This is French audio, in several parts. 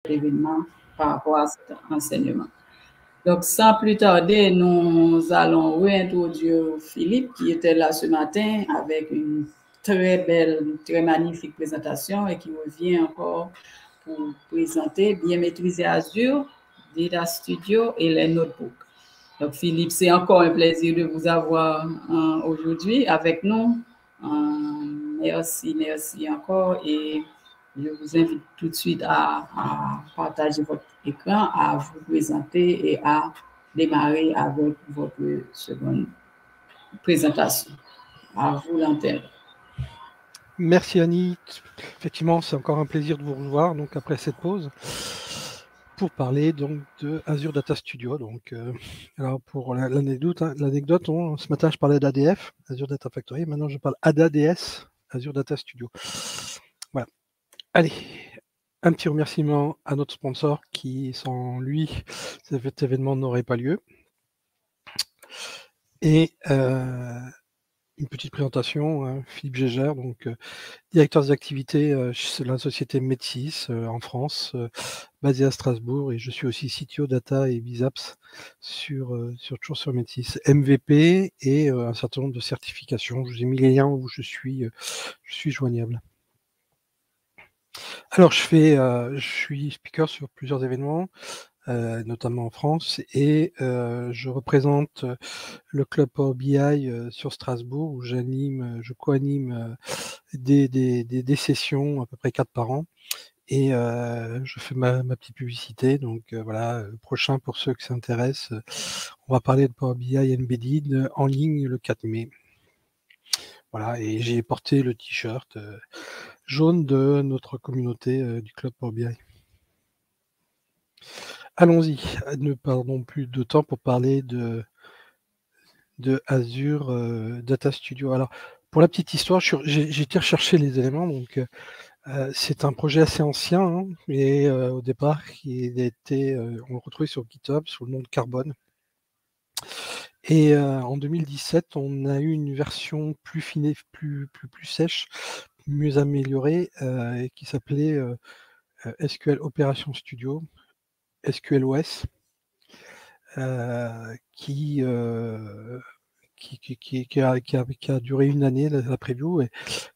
l'événement par rapport à cet enseignement. Donc, sans plus tarder, nous allons réintroduire Philippe qui était là ce matin avec une très belle, très magnifique présentation et qui revient encore pour présenter Bien maîtriser Azure, Data Studio et les notebooks. Donc, Philippe, c'est encore un plaisir de vous avoir aujourd'hui avec nous. Merci encore et je vous invite tout de suite à partager votre écran, à vous présenter et à démarrer avec votre seconde présentation. À vous l'antenne. Merci Annie. Effectivement, c'est encore un plaisir de vous revoir donc après cette pause pour parler donc de Azure Data Studio. Donc, alors pour l'anecdote, ce matin je parlais d'ADF, Azure Data Factory. Maintenant je parle ADADS, Azure Data Studio. Voilà. Allez, un petit remerciement à notre sponsor qui, sans lui, cet événement n'aurait pas lieu. Et une petite présentation, hein, Philippe Gégère, donc directeur des activités chez la société Medsys en France, basée à Strasbourg, et je suis aussi CTO Data et Bisaps toujours sur Medsys, MVP et un certain nombre de certifications. Je vous ai mis les liens où je suis joignable. Alors je suis speaker sur plusieurs événements, notamment en France, et je représente le club Power BI sur Strasbourg, où je co-anime des sessions, à peu près 4 par an, et je fais ma petite publicité. Donc voilà, prochain pour ceux qui s'intéressent, on va parler de Power BI Embedded en ligne le 4 mai. Voilà, et j'ai porté le t-shirt jaune de notre communauté du club Power BI. Allons-y, ne perdons plus de temps pour parler de Azure Data Studio. Alors, pour la petite histoire, j'ai été rechercher les éléments. Donc, c'est un projet assez ancien, hein, et au départ, on le retrouvait sur GitHub sous le nom de Carbone. Et en 2017, on a eu une version plus fine, plus sèche, mieux améliorée, qui s'appelait SQL Operation Studio, SQLOS, qui a duré une année, la preview, et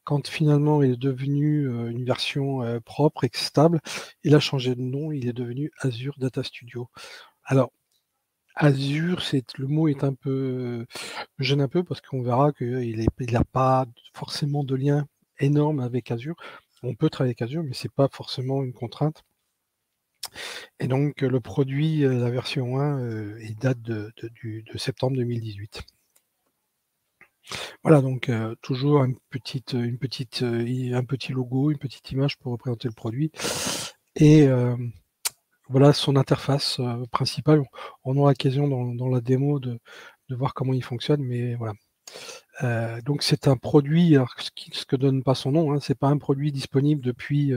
quand finalement il est devenu une version propre et stable, il a changé de nom, il est devenu Azure Data Studio. Alors, Azure, le mot est un peu gêne un peu parce qu'on verra qu'il n'a pas forcément de lien énorme avec Azure. On peut travailler avec Azure, mais c'est pas forcément une contrainte. Et donc le produit, la version 1, il date de septembre 2018. Voilà, donc toujours un petit logo, une petite image pour représenter le produit. Et voilà son interface principale. On aura l'occasion dans la démo de voir comment il fonctionne, mais voilà. Donc c'est un produit, alors ce que donne pas son nom, hein, c'est pas un produit disponible depuis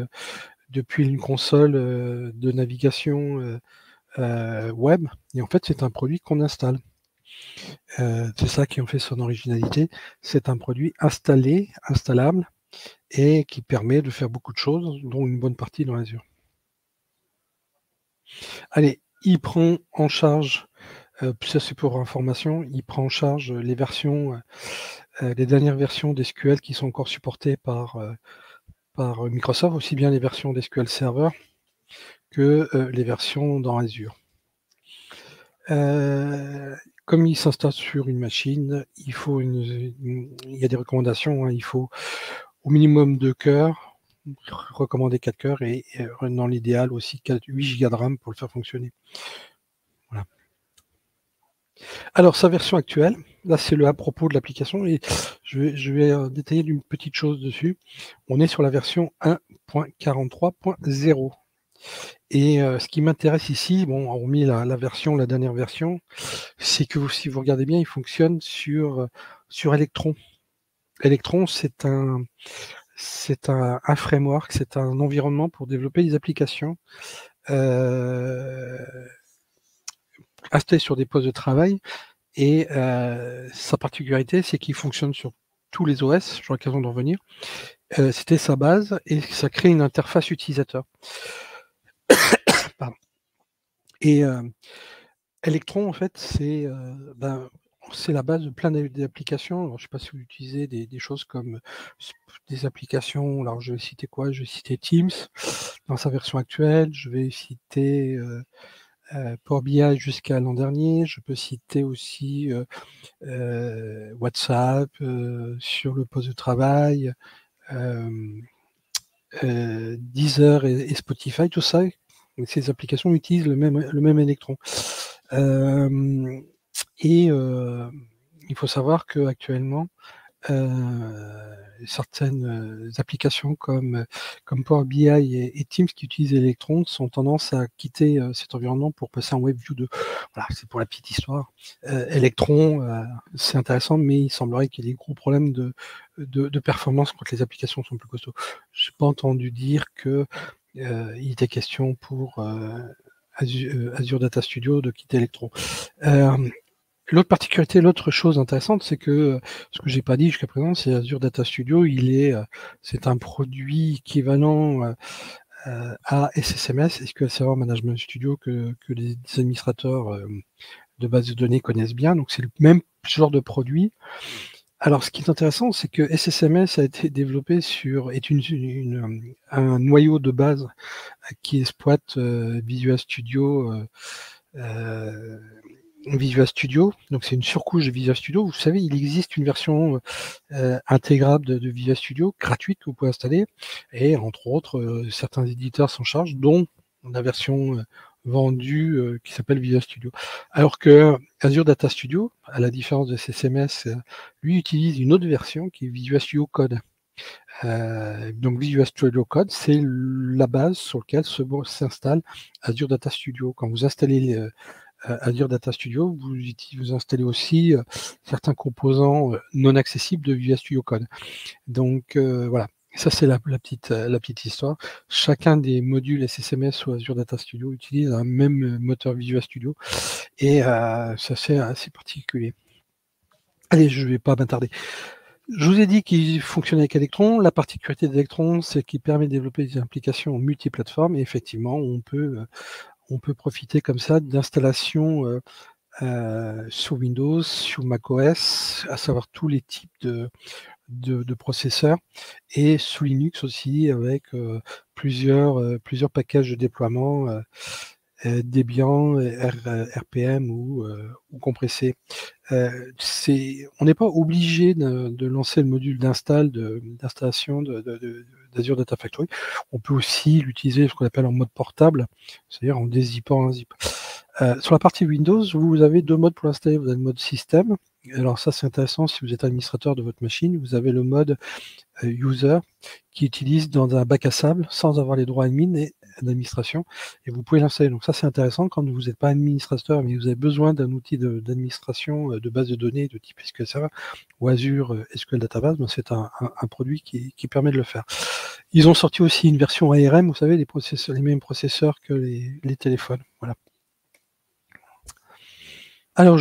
une console de navigation web, et en fait c'est un produit qu'on installe. C'est ça qui en fait son originalité. C'est un produit installable, et qui permet de faire beaucoup de choses, dont une bonne partie dans Azure. Allez, il prend en charge, ça c'est pour information, il prend en charge les versions, les dernières versions d'SQL qui sont encore supportées par Microsoft, aussi bien les versions d'SQL Server que les versions dans Azure. Comme il s'installe sur une machine, il y a des recommandations, hein, il faut au minimum 2 cœurs, recommander 4 cœurs, et dans l'idéal aussi 8 Go de RAM pour le faire fonctionner. Voilà. Alors sa version actuelle, là c'est à propos de l'application, et je vais détailler une petite chose dessus. On est sur la version 1.43.0. Et ce qui m'intéresse ici, bon, hormis la dernière version, c'est que si vous regardez bien, il fonctionne sur Electron. Electron, c'est un framework, c'est un environnement pour développer des applications installées sur des postes de travail. Et sa particularité, c'est qu'il fonctionne sur tous les OS, j'aurai l'occasion d'en revenir. C'était sa base, et ça crée une interface utilisateur. Et Electron, en fait, c'est la base de plein d'applications. Alors, je ne sais pas si vous utilisez des choses comme des applications. Alors, je vais citer quoi? Je vais citer Teams dans sa version actuelle. Je vais citer Power BI jusqu'à l'an dernier. Je peux citer aussi WhatsApp sur le poste de travail, Deezer et Spotify, tout ça. Ces applications utilisent le même électron. Il faut savoir qu'actuellement, certaines applications comme Power BI et Teams qui utilisent Electron ont tendance à quitter cet environnement pour passer en WebView 2. Voilà, c'est pour la petite histoire. Electron, c'est intéressant, mais il semblerait qu'il y ait des gros problèmes de performance quand les applications sont plus costauds. Je n'ai pas entendu dire qu'il était question pour Azure Data Studio de quitter Electron. L'autre particularité, l'autre chose intéressante, c'est que ce que j'ai pas dit jusqu'à présent, c'est Azure Data Studio, c'est un produit équivalent à SSMS, SQL Server Management Studio, que les administrateurs de bases de données connaissent bien. Donc c'est le même genre de produit. Alors ce qui est intéressant, c'est que SSMS a été développé est un noyau de base qui exploite Visual Studio. Visual Studio, donc c'est une surcouche de Visual Studio. Vous savez, il existe une version intégrable de Visual Studio, gratuite, que vous pouvez installer, et entre autres, certains éditeurs s'en chargent, dont la version vendue qui s'appelle Visual Studio. Alors que Azure Data Studio, à la différence de SSMS, lui utilise une autre version qui est Visual Studio Code. Donc Visual Studio Code, c'est la base sur laquelle s'installe Azure Data Studio. Quand vous installez Azure Data Studio, vous installez aussi certains composants non accessibles de Visual Studio Code. Donc voilà, ça c'est la petite histoire. Chacun des modules SSMS ou Azure Data Studio utilise un même moteur Visual Studio et c'est assez particulier. Allez, je ne vais pas m'attarder. Je vous ai dit qu'il fonctionnait avec Electron. La particularité d'Electron, c'est qu'il permet de développer des applications multiplateformes et effectivement, on peut profiter comme ça d'installations sous Windows, sous macOS, à savoir tous les types de processeurs, et sous Linux aussi, avec plusieurs packages de déploiement, Debian, RPM ou compressé. On n'est pas obligé de lancer le module d'installation d'Azure Data Factory. On peut aussi l'utiliser ce qu'on appelle en mode portable, c'est-à-dire en dézippant un zip. Sur la partie Windows, vous avez deux modes pour l'installer. Vous avez le mode système. Alors ça, c'est intéressant si vous êtes administrateur de votre machine. Vous avez le mode user qui utilise dans un bac à sable sans avoir les droits admin et d'administration, et vous pouvez l'installer. Donc ça, c'est intéressant quand vous n'êtes pas administrateur, mais vous avez besoin d'un outil d'administration de base de données de type SQL Server ou Azure SQL Database. Ben, c'est un produit qui permet de le faire. Ils ont sorti aussi une version ARM, vous savez, les mêmes processeurs que les téléphones. Voilà. Alors,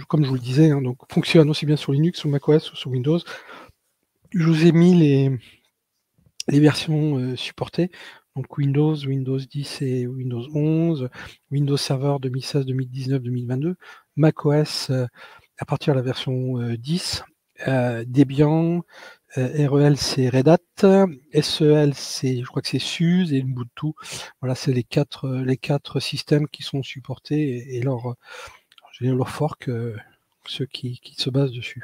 comme je vous le disais, donc fonctionne aussi bien sur Linux, sur macOS ou sur Windows. Je vous ai mis les versions supportées. Donc Windows 10 et Windows 11, Windows Server 2016, 2019, 2022, macOS à partir de la version 10, Debian, REL c'est Red Hat, SEL je crois que c'est SUSE et Ubuntu. Voilà, c'est les quatre systèmes qui sont supportés et leur fork, ceux qui se basent dessus.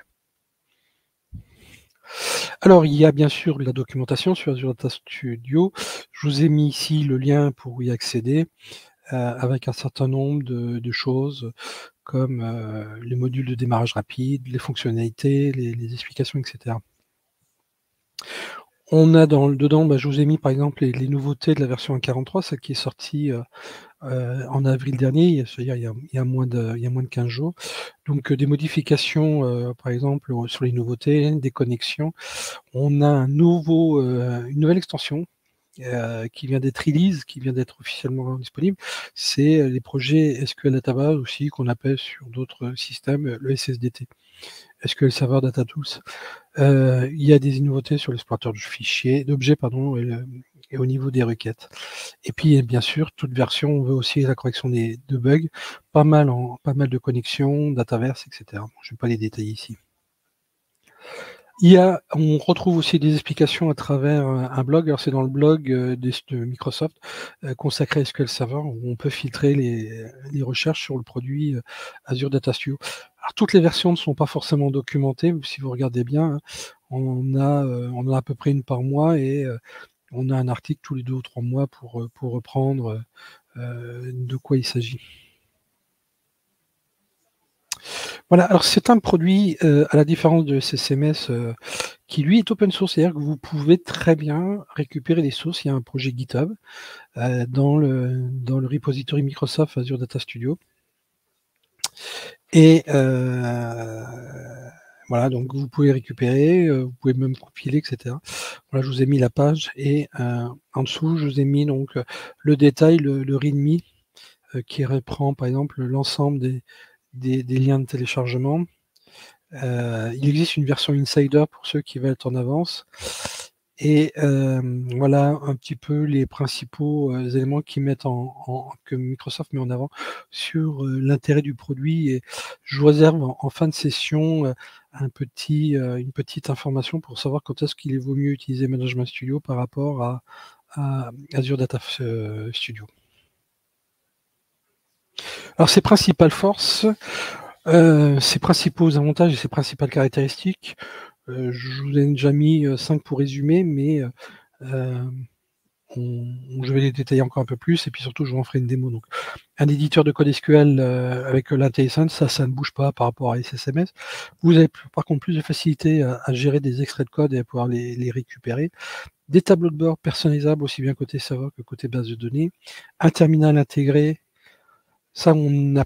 Alors, il y a bien sûr la documentation sur Azure Data Studio. Je vous ai mis ici le lien pour y accéder, avec un certain nombre de choses comme les modules de démarrage rapide, les fonctionnalités, les explications, etc. On a dedans, je vous ai mis par exemple les nouveautés de la version 1.43, celle qui est sortie en avril dernier, c'est-à-dire il y a moins de 15 jours. Donc des modifications, par exemple, sur les nouveautés, des connexions. On a une nouvelle extension qui vient d'être release, qui vient d'être officiellement disponible. C'est les projets SQL Database aussi, qu'on appelle sur d'autres systèmes le SSDT, SQL Server Data Tools. Il y a des nouveautés sur l'explorateur d'objets, et au niveau des requêtes. Et puis, bien sûr, toute version, on veut aussi la correction de bugs, pas mal de connexions, Dataverse, etc. Bon, je ne vais pas les détailler ici. On retrouve aussi des explications à travers un blog. Alors c'est dans le blog de Microsoft consacré à SQL Server, où on peut filtrer les recherches sur le produit Azure Data Studio. Alors toutes les versions ne sont pas forcément documentées, si vous regardez bien, hein, on a à peu près une par mois et on a un article tous les 2 ou 3 mois pour reprendre de quoi il s'agit. Voilà, alors c'est un produit, à la différence de SSMS, qui lui est open source, c'est-à-dire que vous pouvez très bien récupérer les sources. Il y a un projet GitHub dans le repository Microsoft Azure Data Studio. Et voilà, donc vous pouvez récupérer, vous pouvez même compiler, etc. Voilà, je vous ai mis la page et en dessous, je vous ai mis donc le détail, le README, qui reprend par exemple l'ensemble des liens de téléchargement. Il existe une version Insider pour ceux qui veulent être en avance. Et voilà un petit peu les principaux éléments qui mettent que Microsoft met en avant sur l'intérêt du produit. Et je vous réserve en fin de session une petite information pour savoir quand est-ce qu'il vaut mieux utiliser Management Studio par rapport à Azure Data Studio. Alors ses principales forces, ses principaux avantages et ses principales caractéristiques, je vous ai déjà mis 5 pour résumer, mais je vais les détailler encore un peu plus, et puis surtout je vous en ferai une démo. Donc, un éditeur de code SQL avec l'IntelliSense, ça ne bouge pas par rapport à SSMS. Vous avez par contre plus de facilité à gérer des extraits de code et à pouvoir les récupérer. Des tableaux de bord personnalisables, aussi bien côté serveur que côté base de données. Un terminal intégré. Ça, on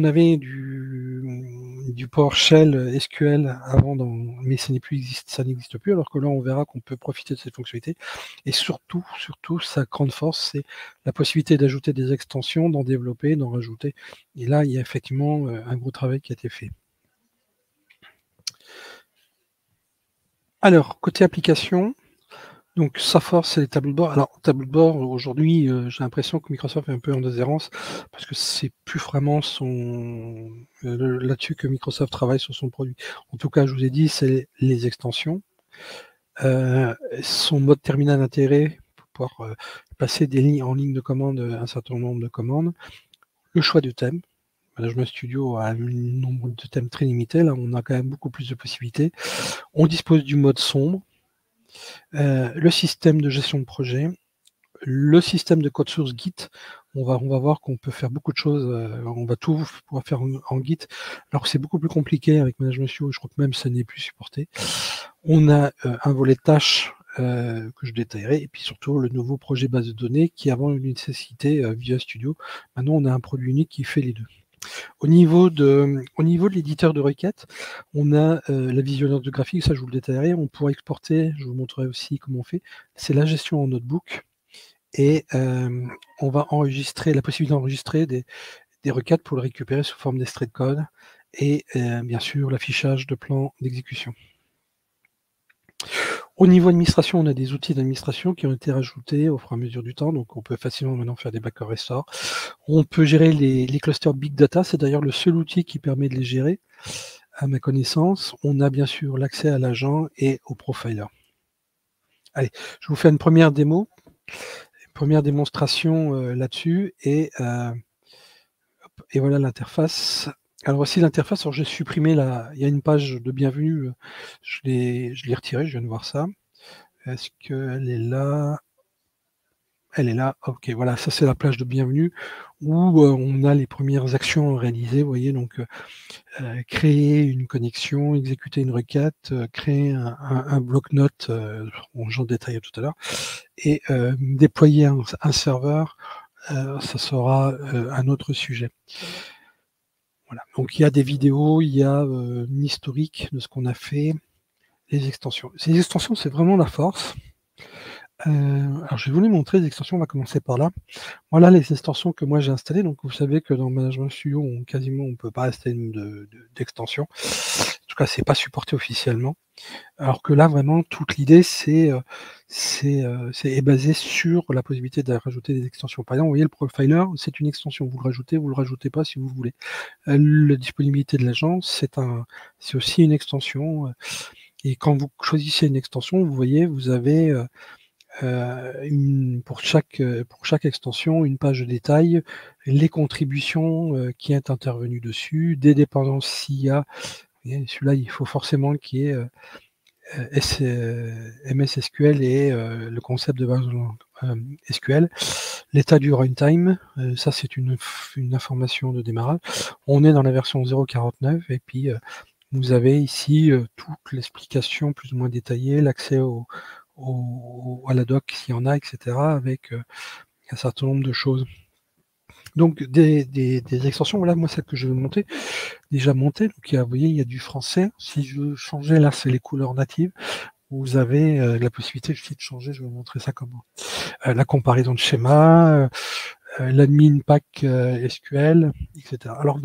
avait du PowerShell SQL avant, mais ça n'existe plus, alors que là, on verra qu'on peut profiter de cette fonctionnalité. Et surtout, sa grande force, c'est la possibilité d'ajouter des extensions, d'en développer, d'en rajouter. Et là, il y a effectivement un gros travail qui a été fait. Alors, côté application, donc sa force, c'est les tableaux de bord. Alors, tableau de bord, aujourd'hui, j'ai l'impression que Microsoft est un peu en déshérence, parce que c'est plus vraiment là-dessus que Microsoft travaille sur son produit. En tout cas, je vous ai dit, c'est les extensions. Son mode terminal intégré, pour pouvoir passer en ligne de commande un certain nombre de commandes. Le choix de thème. Management Studio a un nombre de thèmes très limité. Là, on a quand même beaucoup plus de possibilités. On dispose du mode sombre. Le système de gestion de projet, le système de code source Git. On va voir qu'on peut faire beaucoup de choses, on va tout pouvoir faire en Git, alors que c'est beaucoup plus compliqué avec Management Studio, je crois que même ça n'est plus supporté. On a un volet tâches que je détaillerai, et puis surtout le nouveau projet base de données qui avant une nécessité Visual Studio. Maintenant on a un produit unique qui fait les deux. Au niveau de l'éditeur de requêtes, on a la visionneur de graphique, ça je vous le détaillerai. On pourra exporter, je vous montrerai aussi comment on fait. C'est la gestion en notebook. Et on va enregistrer, la possibilité d'enregistrer des requêtes pour le récupérer sous forme d'extrait de code. Et bien sûr, l'affichage de plans d'exécution. Au niveau administration, on a des outils d'administration qui ont été rajoutés au fur et à mesure du temps, donc on peut facilement maintenant faire des backup restore. On peut gérer les clusters Big Data, c'est d'ailleurs le seul outil qui permet de les gérer, à ma connaissance. On a bien sûr l'accès à l'agent et au profiler. Allez, je vous fais une première démo, une première démonstration là-dessus, et voilà l'interface. Alors voici l'interface. Alors j'ai supprimé il y a une page de bienvenue, je l'ai retirée, je viens de voir ça. Est-ce qu'elle est là? Elle est là. Ok, voilà, ça c'est la page de bienvenue où on a les premières actions réalisées. Vous voyez, donc créer une connexion, exécuter une requête, créer un bloc-notes, j'en détaille tout à l'heure, et déployer un serveur. Ça sera un autre sujet. Voilà. Donc il y a des vidéos, il y a une historique de ce qu'on a fait, les extensions. Ces extensions, c'est vraiment la force. Alors, je vais vous les montrer, les extensions, on va commencer par là. Voilà les extensions que moi j'ai installées. Donc, vous savez que dans Management Studio, quasiment, on ne peut pas installer d'extension. En tout cas, c'est pas supporté officiellement. Alors que là, vraiment, toute l'idée, est basée sur la possibilité de rajouter des extensions. Par exemple, vous voyez, le profiler, c'est une extension. Vous le rajoutez pas si vous voulez. La disponibilité de l'agent, c'est aussi une extension. Et quand vous choisissez une extension, vous voyez, vous avez pour chaque extension, une page de détail, les contributions qui est intervenues dessus, des dépendances s'il y a. Celui-là, il faut forcément qu'il y ait MS SQL et le concept de base SQL. L'état du runtime, ça c'est une information de démarrage. On est dans la version 0.49 et puis vous avez ici toute l'explication plus ou moins détaillée, l'accès à la doc s'il y en a, etc. avec un certain nombre de choses. Donc des extensions, voilà, moi celle que je vais déjà montée. Donc vous voyez, il y a du français. Si je veux changer, là c'est les couleurs natives. Vous avez la possibilité de changer, je vais vous montrer ça comment. La comparaison de schéma, l'admin pack SQL, etc. Alors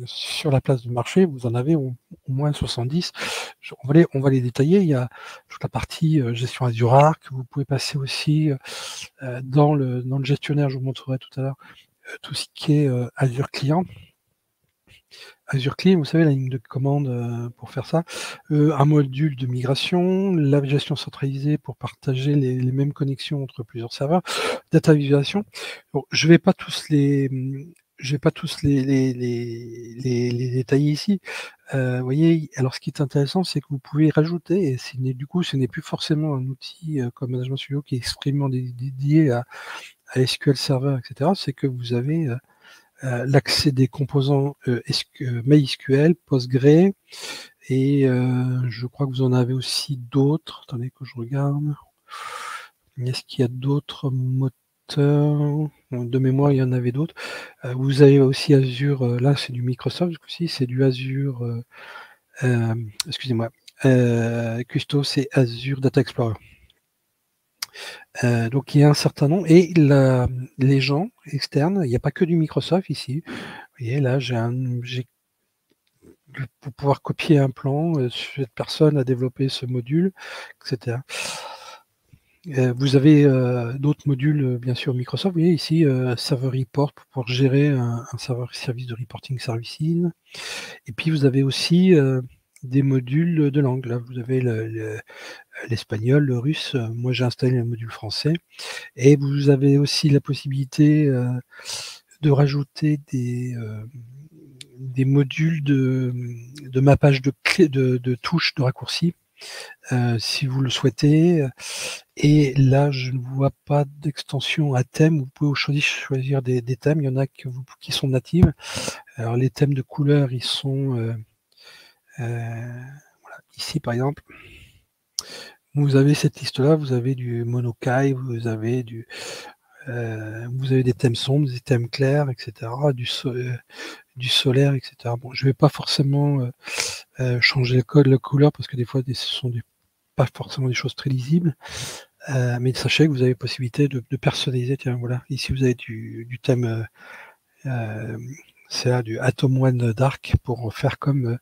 sur la place de marché, vous en avez au moins 70. On va les détailler. Il y a toute la partie gestion Azure Arc. Vous pouvez passer aussi dans le gestionnaire, je vous montrerai tout à l'heure, tout ce qui est Azure Client. Azure Clean, vous savez, la ligne de commande pour faire ça, un module de migration, la gestion centralisée pour partager les mêmes connexions entre plusieurs serveurs, data visualisation. Bon, je vais pas tous les détailler ici. Vous voyez, alors ce qui est intéressant, c'est que vous pouvez rajouter, et du coup, ce n'est plus forcément un outil comme Management Studio qui est extrêmement dédié à SQL Server, etc. C'est que vous avez l'accès des composants MySQL, Postgre, et je crois que vous en avez aussi d'autres. Attendez que je regarde. Est-ce qu'il y a d'autres moteurs? De mémoire, il y en avait d'autres. Vous avez aussi Azure, là c'est du Microsoft, aussi c'est du Azure, excusez-moi, Custo, c'est Azure Data Explorer. Donc il y a un certain nombre, et les gens externes, il n'y a pas que du Microsoft ici. Vous voyez, là, pour pouvoir copier un plan, cette personne a développé ce module, etc. Vous avez d'autres modules, bien sûr, Microsoft. Vous voyez ici, Server Report pour gérer un service de reporting services. Et puis, vous avez aussi des modules de langue. Là, vous avez l'espagnol, le russe. Moi, j'ai installé un module français. Et vous avez aussi la possibilité de rajouter des modules de mappage de touches, de raccourcis, si vous le souhaitez. Et là, je ne vois pas d'extension à thème. Vous pouvez choisir des thèmes. Il y en a qui sont natives. Alors, les thèmes de couleurs, ils sont voilà, ici, par exemple. Vous avez cette liste-là. Vous avez du Monokai, vous avez des thèmes sombres, des thèmes clairs, etc., du solaire, etc. Bon, je ne vais pas forcément changer le code, la couleur, parce que des fois, ce sont pas forcément des choses très lisibles. Mais sachez que vous avez possibilité de personnaliser. Tiens, voilà, ici vous avez du thème, c'est là du Atom One Dark pour faire comme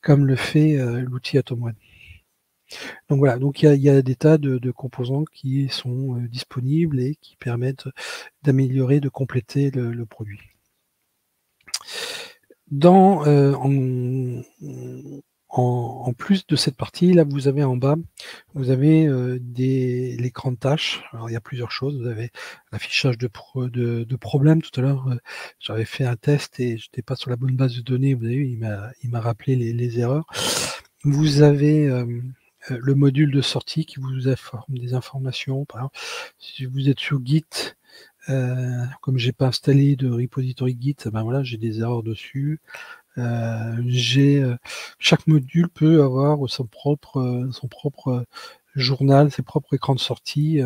le fait l'outil Atom One. Donc voilà, donc il y a des tas de composants qui sont disponibles et qui permettent d'améliorer, de compléter le produit. En plus de cette partie, là, vous avez en bas, vous avez l'écran de tâches. Alors, il y a plusieurs choses. Vous avez l'affichage de problèmes. Tout à l'heure, j'avais fait un test et je n'étais pas sur la bonne base de données. Vous avez vu, il m'a rappelé les erreurs. Vous avez le module de sortie qui vous informe des informations. Par exemple, si vous êtes sur Git, comme j'ai pas installé de repository Git, ben voilà, j'ai des erreurs dessus. Chaque module peut avoir son propre journal, ses propres écrans de sortie.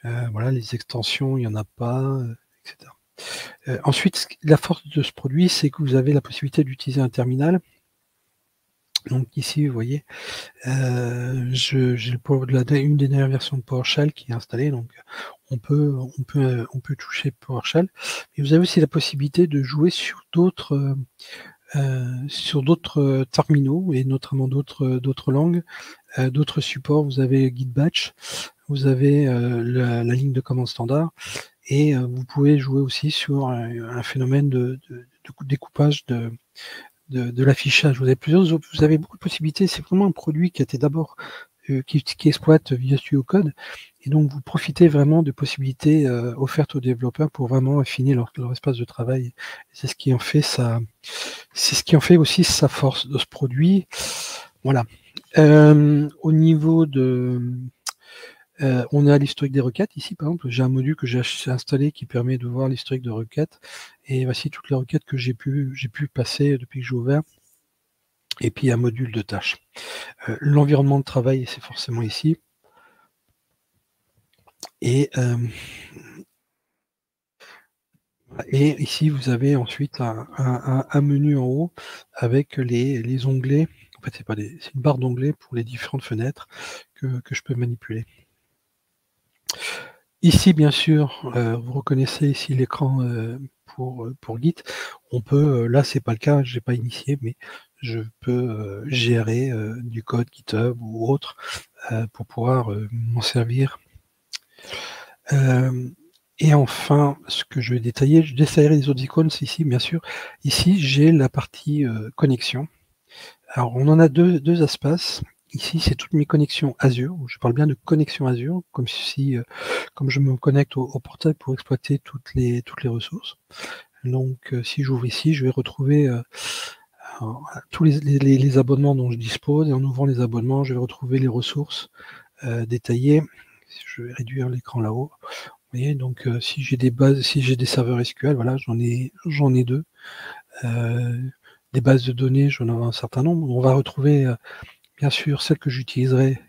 Voilà, les extensions, il n'y en a pas, etc. Ensuite, la force de ce produit, c'est que vous avez la possibilité d'utiliser un terminal. Donc ici, vous voyez, j'ai une des dernières versions de PowerShell qui est installée, donc on peut toucher PowerShell. Et vous avez aussi la possibilité de jouer sur d'autres terminaux, et notamment d'autres langues, d'autres supports. Vous avez Gitbatch, vous avez la ligne de commande standard, et vous pouvez jouer aussi sur un phénomène de découpage de l'affichage. Vous avez beaucoup de possibilités. C'est vraiment un produit qui a été d'abord qui exploite Visual Studio Code, et donc vous profitez vraiment de possibilités offertes aux développeurs pour vraiment affiner leur espace de travail. C'est ce qui en fait aussi sa force de ce produit. Voilà. Au niveau de on a l'historique des requêtes ici, par exemple. J'ai un module que j'ai installé qui permet de voir l'historique de requêtes, et voici toutes les requêtes que j'ai pu passer depuis que j'ai ouvert. Et puis un module de tâches. L'environnement de travail, c'est forcément ici. Et ici, vous avez ensuite un menu en haut avec les onglets. En fait, c'est une barre d'onglets pour les différentes fenêtres que je peux manipuler. Ici, bien sûr, vous reconnaissez ici l'écran pour Git. On peut, là, c'est pas le cas, j'ai pas initié, mais je peux gérer du code GitHub ou autre pour pouvoir m'en servir. Et enfin, ce que je vais détailler, je détaillerai les autres icônes ici, bien sûr. Ici, j'ai la partie connexion. Alors, on en a deux espaces. Ici, c'est toutes mes connexions Azure. Je parle bien de connexion Azure, comme je me connecte au portail pour exploiter toutes les ressources. Donc, si j'ouvre ici, je vais retrouver tous les abonnements dont je dispose. Et en ouvrant les abonnements, je vais retrouver les ressources détaillées. Je vais réduire l'écran là-haut. Vous voyez, donc si j'ai des serveurs SQL, voilà, j'en ai deux. Des bases de données, j'en ai un certain nombre. On va retrouver bien sûr celle que j'utiliserai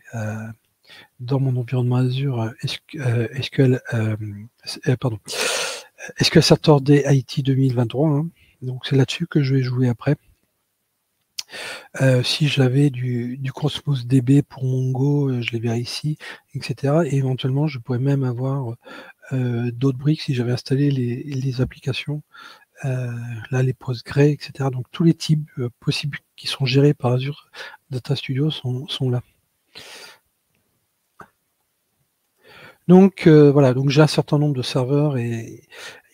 dans mon environnement Azure SQL Saturday IT 2023. Hein. Donc c'est là-dessus que je vais jouer après. Si j'avais du Cosmos DB pour Mongo, je les verrai ici, etc. Et éventuellement, je pourrais même avoir d'autres briques si j'avais installé les applications, là les Postgre, etc. Donc tous les types possibles qui sont gérés par Azure Data Studio sont là. Donc voilà, donc j'ai un certain nombre de serveurs, et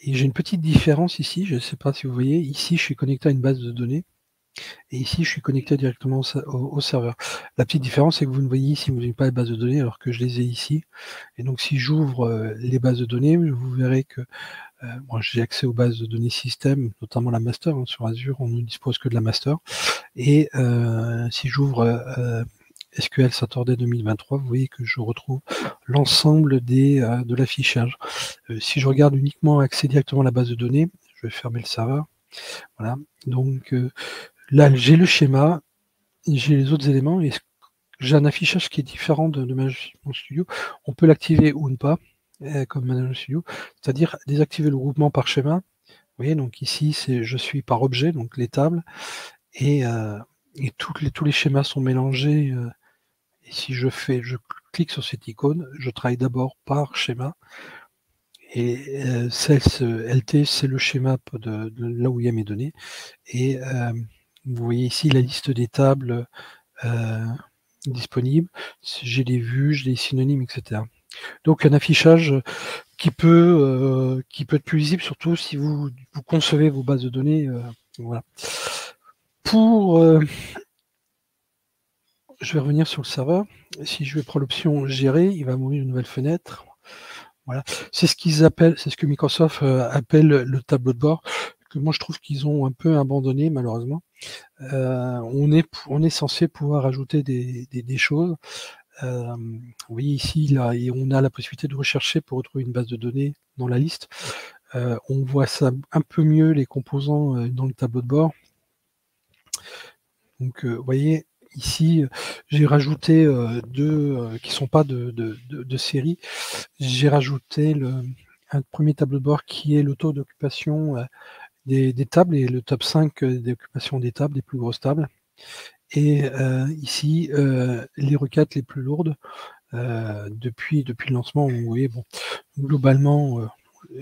j'ai une petite différence ici, je ne sais pas si vous voyez, ici je suis connecté à une base de données, et ici je suis connecté directement au serveur. La petite différence, c'est que vous ne voyez ici, vous n'avez pas les bases de données, alors que je les ai ici. Et donc si j'ouvre les bases de données, vous verrez que moi j'ai accès aux bases de données système, notamment la master. Hein, sur Azure, on ne dispose que de la master. Et si j'ouvre SQL Saturday 2023, vous voyez que je retrouve l'ensemble de l'affichage. Si je regarde uniquement accès directement à la base de données, je vais fermer le serveur. Voilà. Donc là, j'ai le schéma, j'ai les autres éléments, et j'ai un affichage qui est différent de Management Studio. On peut l'activer ou ne pas, comme Management Studio, c'est-à-dire désactiver le groupement par schéma. Vous voyez, donc ici, je suis par objet, donc les tables, et tous les schémas sont mélangés. Et si je clique sur cette icône, je travaille d'abord par schéma. Et LT, c'est le schéma de là où il y a mes données. Et vous voyez ici la liste des tables disponibles. J'ai des vues, j'ai des synonymes, etc. Donc un affichage qui peut être plus lisible, surtout si vous concevez vos bases de données. Voilà. Je vais revenir sur le serveur. Si je vais prendre l'option gérer, il va m'ouvrir une nouvelle fenêtre. Voilà. C'est ce que Microsoft appelle le tableau de bord, que moi je trouve qu'ils ont un peu abandonné malheureusement. On est censé pouvoir ajouter des choses. Vous voyez ici, là, et on a la possibilité de rechercher pour retrouver une base de données dans la liste. On voit ça un peu mieux, les composants dans le tableau de bord. Donc, vous voyez, ici, j'ai rajouté deux qui ne sont pas de série. J'ai rajouté un premier tableau de bord qui est le taux d'occupation des tables, et le top 5 d'occupation des tables, des plus grosses tables. Et ici, les requêtes les plus lourdes, depuis le lancement, vous voyez, bon, globalement,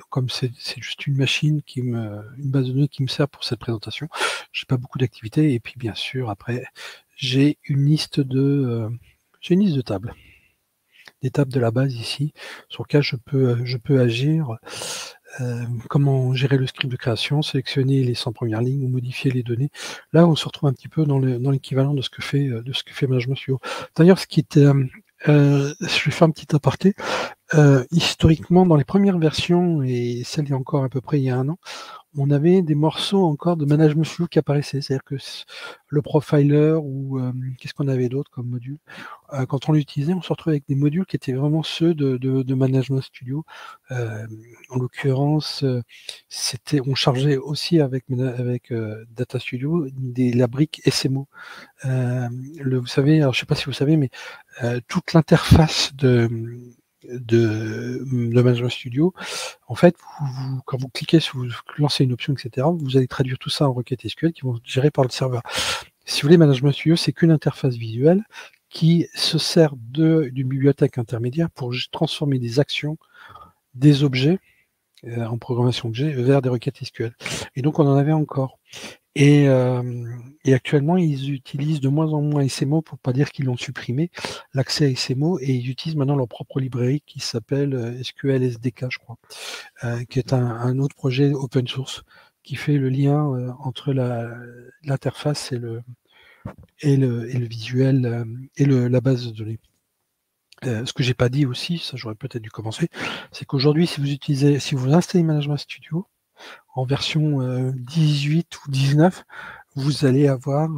comme c'est juste une machine une base de données qui me sert pour cette présentation, j'ai pas beaucoup d'activités. Et puis bien sûr, après, j'ai une liste de tables. Des tables de la base ici, sur lesquelles je peux agir. Comment gérer le script de création, sélectionner les 100 premières lignes ou modifier les données. Là, on se retrouve un petit peu dans l'équivalent de ce que fait Management Studio. D'ailleurs, ce qui était, je vais faire un petit aparté. Historiquement, dans les premières versions, et celle il y a encore à peu près il y a 1 an, on avait des morceaux encore de Management Studio qui apparaissaient. C'est-à-dire que le profiler ou qu'est-ce qu'on avait d'autre comme module, quand on l'utilisait, on se retrouvait avec des modules qui étaient vraiment ceux de Management Studio. En l'occurrence, on chargeait aussi avec Data Studio la brique SMO. Vous savez, alors je ne sais pas si vous savez, mais toute l'interface de Management Studio, en fait, quand vous cliquez, vous lancez une option, etc., vous allez traduire tout ça en requêtes SQL qui vont être gérées par le serveur. Si vous voulez, Management Studio, c'est qu'une interface visuelle qui se sert d'une bibliothèque intermédiaire pour transformer des actions, des objets, en programmation objet, vers des requêtes SQL. Et donc, on en avait encore. Et actuellement, ils utilisent de moins en moins SMO, pour ne pas dire qu'ils l'ont supprimé, l'accès à SMO, et ils utilisent maintenant leur propre librairie qui s'appelle SQL SDK, je crois, qui est un autre projet open source qui fait le lien entre l'interface et le visuel et la base de données. Ce que j'ai pas dit aussi, ça j'aurais peut-être dû commencer, c'est qu'aujourd'hui, si vous installez Management Studio en version 18 ou 19, vous allez avoir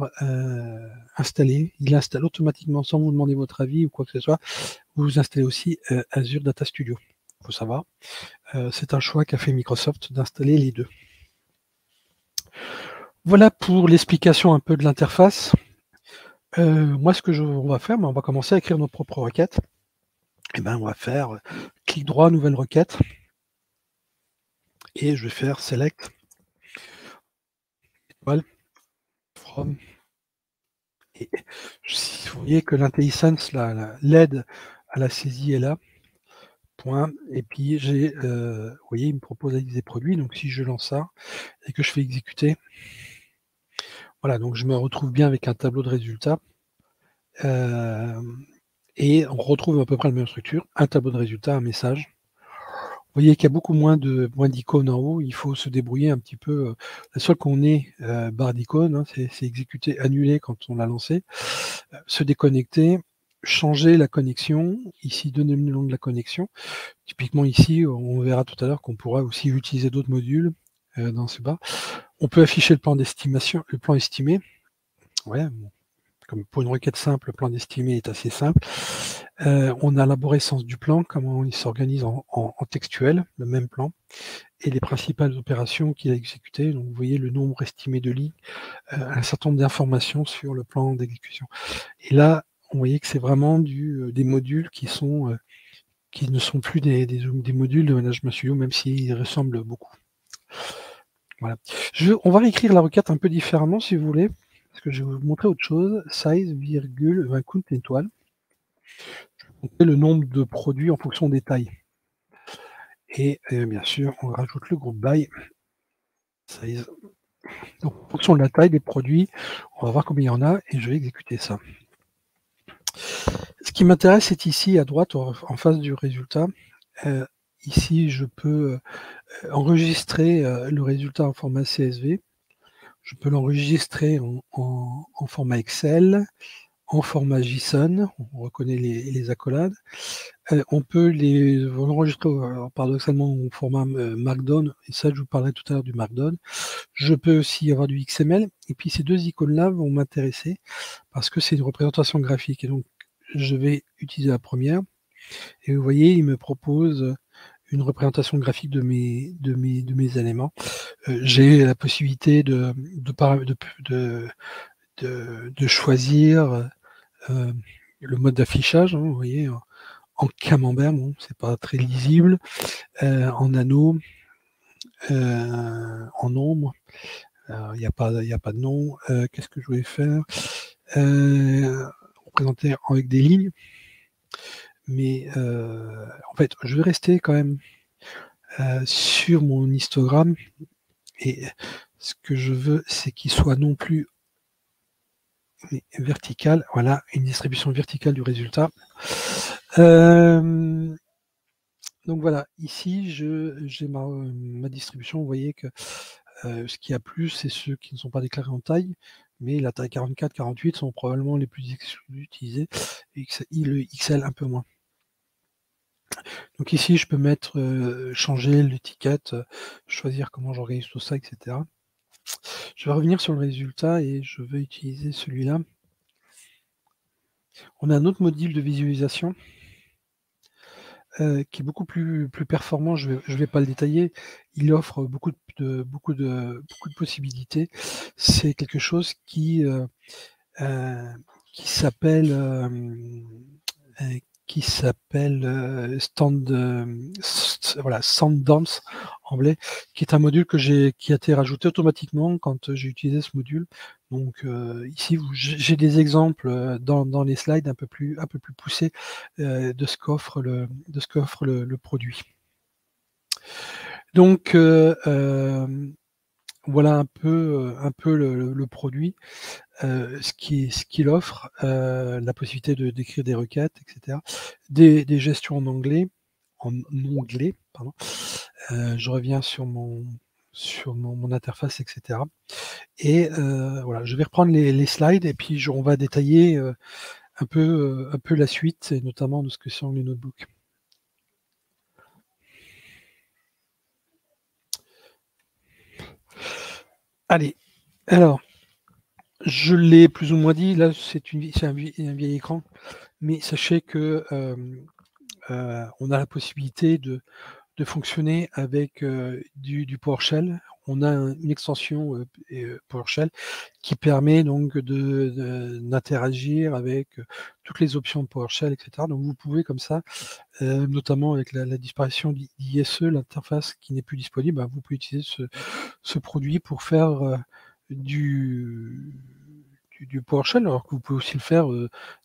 installé, il installe automatiquement sans vous demander votre avis ou quoi que ce soit, vous installez aussi Azure Data Studio. Il faut savoir, c'est un choix qu'a fait Microsoft d'installer les deux. Voilà pour l'explication un peu de l'interface. Moi, ce que on va faire, on va commencer à écrire nos propres requêtes. Et ben, on va faire clic droit, nouvelle requête. Et je vais faire select from. Et vous voyez que l'intelligence, l'aide à la saisie est là. Point. Et puis j'ai, vous voyez, il me propose des produits. Donc si je lance ça et que je fais exécuter, voilà, donc je me retrouve bien avec un tableau de résultats. Et on retrouve à peu près la même structure, un tableau de résultats, un message. Vous voyez qu'il y a beaucoup moins d'icônes en haut, il faut se débrouiller un petit peu. La seule qu'on ait barre d'icônes, hein, c'est exécuter, annuler quand on l'a lancé, se déconnecter, changer la connexion, ici donner le nom de la connexion. Typiquement ici, on verra tout à l'heure qu'on pourra aussi utiliser d'autres modules dans ce bas. On peut afficher le plan d'estimation, le plan estimé. Ouais, bon. Comme pour une requête simple, le plan d'estimé est assez simple. On a l'arborescence du plan, comment il s'organise en textuel, le même plan, et les principales opérations qu'il a exécutées. Donc vous voyez le nombre estimé de lignes, un certain nombre d'informations sur le plan d'exécution. Et là, vous voyez que c'est vraiment des modules qui ne sont plus des modules de Management Studio, même s'ils ressemblent beaucoup. Voilà. On va réécrire la requête un peu différemment, si vous voulez, parce que je vais vous montrer autre chose. Size, virgule, count étoile. Je vais compter le nombre de produits en fonction des tailles. Et bien sûr, on rajoute le groupe by size. Donc, en fonction de la taille des produits, on va voir combien il y en a et je vais exécuter ça. Ce qui m'intéresse, c'est ici à droite, en face du résultat. Ici, je peux enregistrer le résultat en format CSV. Je peux l'enregistrer en format Excel, en format JSON. On reconnaît les accolades. On peut les enregistrer paradoxalement au format Markdown, et ça je vous parlerai tout à l'heure du Markdown. Je peux aussi avoir du XML, et puis ces deux icônes-là vont m'intéresser parce que c'est une représentation graphique, et donc je vais utiliser la première, et vous voyez, il me propose une représentation graphique de mes éléments. J'ai la possibilité de choisir le mode d'affichage, hein, vous voyez, en camembert, bon, c'est pas très lisible, en anneau, en ombre, il n'y a pas de nom. Qu'est-ce que je voulais faire? représenté avec des lignes. Mais en fait, je vais rester quand même sur mon histogramme, et ce que je veux, c'est qu'il soit non plus vertical. Voilà, une distribution verticale du résultat. Donc voilà, ici, j'ai ma distribution. Vous voyez que ce qui a plus, c'est ceux qui ne sont pas déclarés en taille, mais la taille 44, 48 sont probablement les plus utilisés, et le XL un peu moins. Donc ici, je peux mettre, changer l'étiquette, choisir comment j'organise tout ça, etc. Je vais revenir sur le résultat et je vais utiliser celui-là. On a un autre module de visualisation qui est beaucoup plus performant. Je vais pas le détailler. Il offre beaucoup de possibilités. C'est quelque chose qui s'appelle Sandance anglais, qui est un module qui a été rajouté automatiquement quand j'ai utilisé ce module. Donc ici, j'ai des exemples dans les slides un peu plus poussés de ce qu'offre le produit. Donc voilà un peu le produit. Ce qu'il offre, la possibilité d'écrire des requêtes, etc. Des gestions en onglet, pardon. Je reviens sur mon interface, etc. Et voilà, je vais reprendre les slides et puis on va détailler un peu la suite, et notamment de ce que sont les notebooks. Allez, alors, je l'ai plus ou moins dit, là c'est un vieil écran, mais sachez que on a la possibilité de fonctionner avec du PowerShell. On a une extension PowerShell qui permet donc d'interagir avec toutes les options de PowerShell, etc. Donc vous pouvez comme ça, notamment avec la disparition d'ISE, l'interface qui n'est plus disponible, vous pouvez utiliser ce produit pour faire du PowerShell, alors que vous pouvez aussi le faire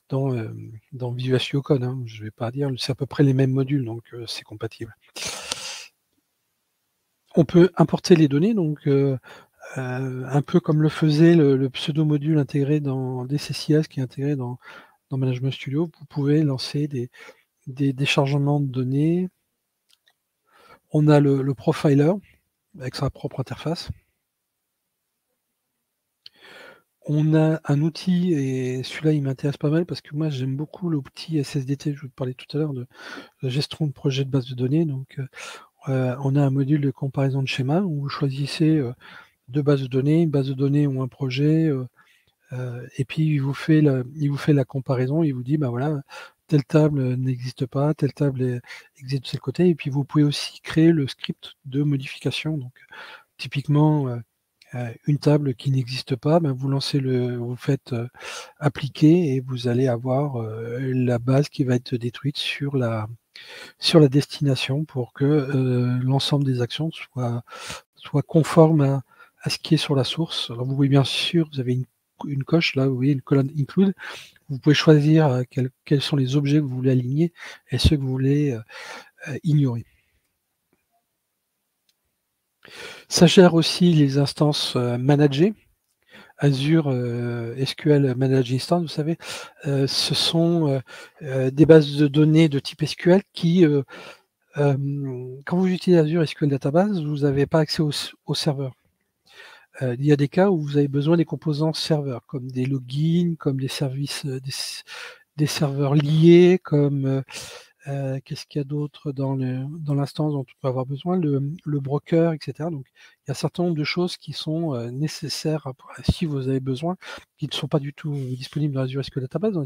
dans Visual Studio Code. Hein. Je ne vais pas dire, c'est à peu près les mêmes modules, donc c'est compatible. On peut importer les données, donc un peu comme le faisait le pseudo-module intégré dans DCCS, qui est intégré dans Management Studio. Vous pouvez lancer des déchargements de données. On a le profiler avec sa propre interface. On a un outil, et celui-là il m'intéresse pas mal parce que moi j'aime beaucoup l'outil SSDT, je vous parlais tout à l'heure de gestion de projet de base de données. Donc on a un module de comparaison de schéma où vous choisissez deux bases de données, une base de données ou un projet, et puis il vous fait la comparaison, il vous dit voilà, telle table n'existe pas, telle table existe de ce côté, et puis vous pouvez aussi créer le script de modification. Donc typiquement une table qui n'existe pas, vous vous faites appliquer et vous allez avoir la base qui va être détruite sur la destination pour que l'ensemble des actions soit conforme à ce qui est sur la source. Alors vous voyez bien sûr, vous avez une coche là, vous voyez une colonne include. Vous pouvez choisir quels sont les objets que vous voulez aligner et ceux que vous voulez ignorer. Ça gère aussi les instances managées. Azure SQL Managed Instance, vous savez, ce sont des bases de données de type SQL qui, quand vous utilisez Azure SQL Database, vous n'avez pas accès au serveur. Il y a des cas où vous avez besoin des composants serveurs, comme des logins, comme des services, des serveurs liés, comme qu'est-ce qu'il y a d'autre dans l'instance dont on peut avoir besoin, le broker, etc. Donc, il y a un certain nombre de choses qui sont nécessaires si vous avez besoin, qui ne sont pas du tout disponibles dans Azure SQL Database. Dans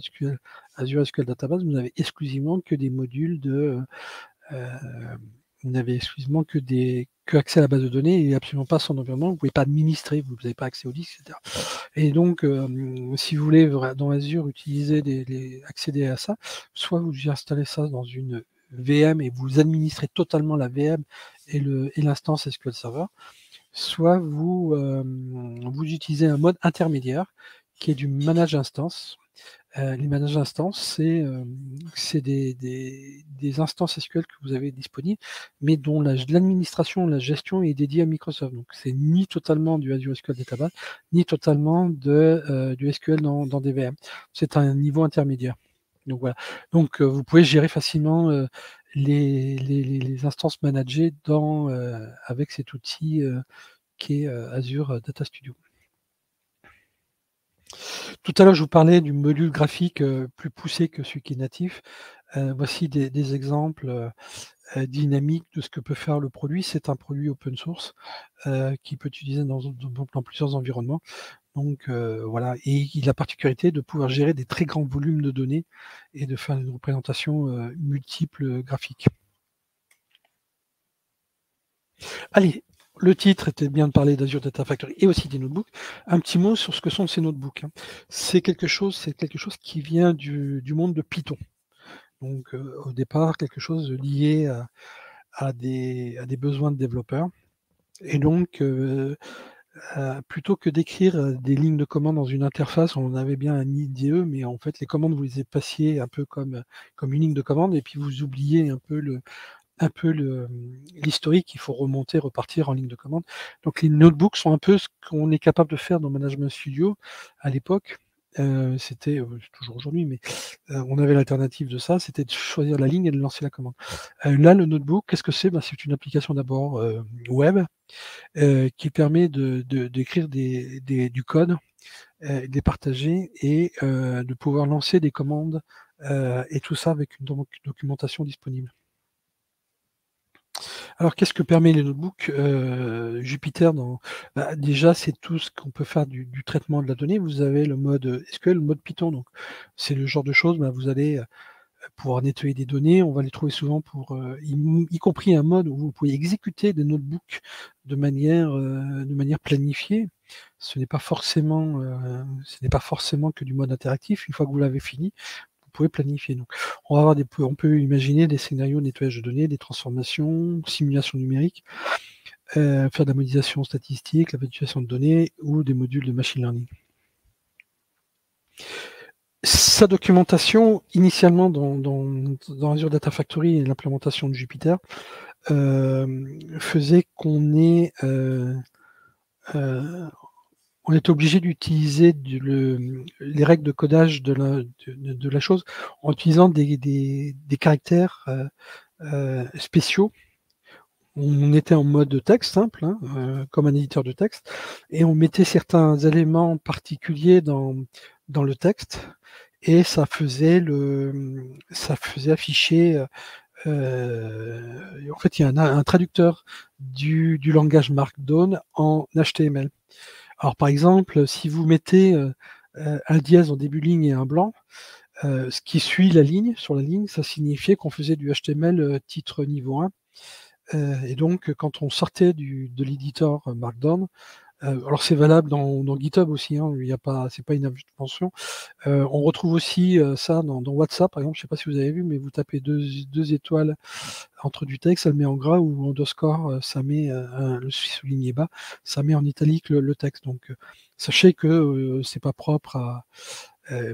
Azure SQL Database, vous n'avez exclusivement que des modules vous n'avez exclusivement que accès à la base de données et absolument pas son environnement. Vous ne pouvez pas administrer, vous n'avez pas accès au disque, etc. Et donc, si vous voulez dans Azure accéder à ça, soit vous installez ça dans une VM et vous administrez totalement la VM et l'instance SQL Server, soit vous utilisez un mode intermédiaire qui est du manage instance. Les manage instances, c'est des instances SQL que vous avez disponibles, mais dont l'administration, la gestion est dédiée à Microsoft. Donc, c'est ni totalement du Azure SQL Database, ni totalement du SQL dans des VM. C'est un niveau intermédiaire. Donc, voilà. Donc, vous pouvez gérer facilement les instances managées avec cet outil qui est Azure Data Studio. Tout à l'heure, je vous parlais du module graphique plus poussé que celui qui est natif. Voici des exemples dynamiques de ce que peut faire le produit. C'est un produit open source qui peut être utilisé dans plusieurs environnements. Donc voilà, et il a la particularité de pouvoir gérer des très grands volumes de données et de faire une représentation multiple graphique. Allez, le titre était bien de parler d'Azure Data Factory et aussi des notebooks. Un petit mot sur ce que sont ces notebooks. C'est quelque chose qui vient du monde de Python. Donc au départ, quelque chose lié à des besoins de développeurs. Et donc, plutôt que d'écrire des lignes de commande dans une interface, on avait bien un IDE, mais en fait, les commandes, vous les passiez un peu comme une ligne de commande, et puis vous oubliez un peu l'historique, il faut remonter, repartir en ligne de commande. Donc les notebooks sont un peu ce qu'on est capable de faire dans Management Studio à l'époque. C'était toujours aujourd'hui, mais on avait l'alternative de ça, c'était de choisir la ligne et de lancer la commande. Là, le notebook, qu'est-ce que c'est? C'est une application d'abord web qui permet d'écrire du code, de les partager et de pouvoir lancer des commandes et tout ça avec une documentation disponible. Alors, qu'est-ce que permet les notebooks Jupyter déjà, c'est tout ce qu'on peut faire du traitement de la donnée. Vous avez le mode SQL, le mode Python. Donc, c'est le genre de choses, vous allez pouvoir nettoyer des données. On va les trouver souvent y compris un mode où vous pouvez exécuter des notebooks de manière planifiée. Ce n'est pas forcément que du mode interactif. Une fois que vous l'avez fini, vous pouvez planifier. Donc, on peut imaginer des scénarios de nettoyage de données, des transformations, simulation numérique, faire de la modélisation statistique, la visualisation de données ou des modules de machine learning. Sa documentation, initialement dans Azure Data Factory et l'implémentation de Jupyter, faisait qu'on était obligé d'utiliser les règles de codage de la chose en utilisant des caractères spéciaux. On était en mode texte simple, comme un éditeur de texte, et on mettait certains éléments particuliers dans le texte, et ça faisait afficher. En fait, il y a un traducteur du langage Markdown en HTML. Alors, par exemple, si vous mettez un dièse en début de ligne et un blanc, ce qui suit sur la ligne, ça signifiait qu'on faisait du HTML titre niveau 1. Et donc, quand on sortait de l'éditeur Markdown, alors c'est valable dans GitHub aussi, c'est pas une invention. On retrouve aussi ça dans WhatsApp, par exemple, je sais pas si vous avez vu, mais vous tapez deux étoiles entre du texte, ça le met en gras, ou underscore, ça met le souligné bas, ça met en italique le texte. Donc sachez que c'est pas propre à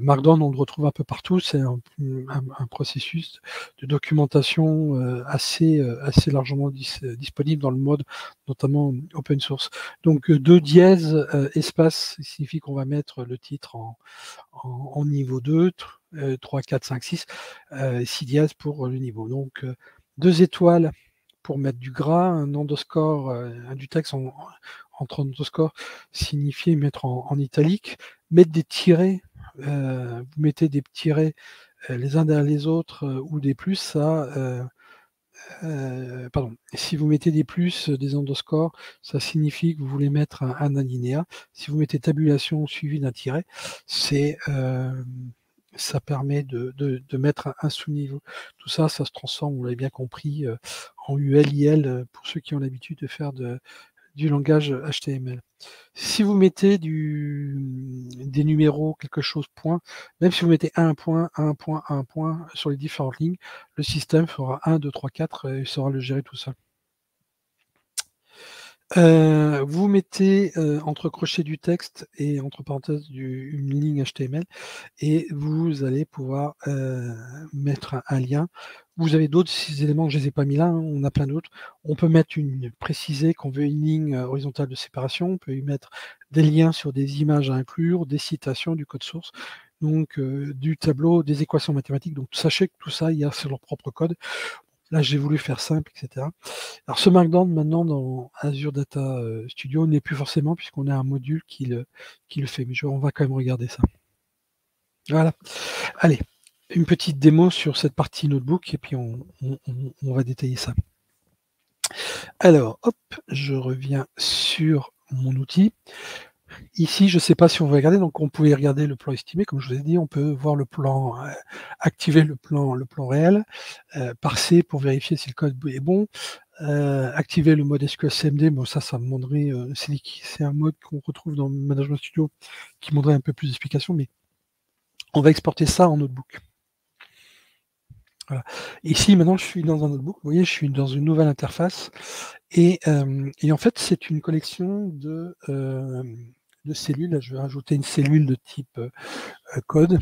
Markdown, on le retrouve un peu partout, c'est un processus de documentation assez largement disponible dans le mode notamment open source. Donc 2 dièses espace signifie qu'on va mettre le titre en niveau 2, 3, 4, 5, 6, 6 dièses pour le niveau. Donc 2 étoiles pour mettre du gras, un underscore, du texte entre underscore signifie mettre en italique, mettre des tirets. Vous mettez des tirets les uns derrière les autres ou des plus, si vous mettez des plus, des underscores, ça signifie que vous voulez mettre un alinéa. Si vous mettez tabulation suivi d'un tiret, ça permet de mettre un sous-niveau. Tout ça, ça se transforme, vous l'avez bien compris, en UL, pour ceux qui ont l'habitude de faire du langage HTML. Si vous mettez des numéros, quelque chose, point, même si vous mettez un point sur les différentes lignes, le système fera 1, 2, 3, 4 et saura le gérer tout seul. Vous mettez entre crochets du texte et entre parenthèses une ligne HTML et vous allez pouvoir mettre un lien. Vous avez d'autres éléments, je ne les ai pas mis là, hein, on a plein d'autres. On peut mettre préciser qu'on veut une ligne horizontale de séparation, on peut y mettre des liens sur des images à inclure, des citations du code source, donc du tableau, des équations mathématiques. Donc sachez que tout ça, il y a sur leur propre code. Là, j'ai voulu faire simple, etc. Alors, ce Markdown, maintenant, dans Azure Data Studio, n'est plus forcément, puisqu'on a un module qui le fait. Mais on va quand même regarder ça. Voilà. Allez, une petite démo sur cette partie notebook, et puis on va détailler ça. Alors, hop, je reviens sur mon outil. Ici, je ne sais pas si on va regarder, donc on pouvait regarder le plan estimé, comme je vous ai dit, on peut voir le plan, activer le plan réel, parser pour vérifier si le code est bon, activer le mode SQL CMD, bon ça me demanderait, c'est un mode qu'on retrouve dans Management Studio qui demanderait un peu plus d'explications, mais on va exporter ça en notebook. Voilà. Ici, maintenant, je suis dans un notebook, vous voyez, je suis dans une nouvelle interface, et en fait, c'est une collection de cellules. Là, je vais rajouter une cellule de type code.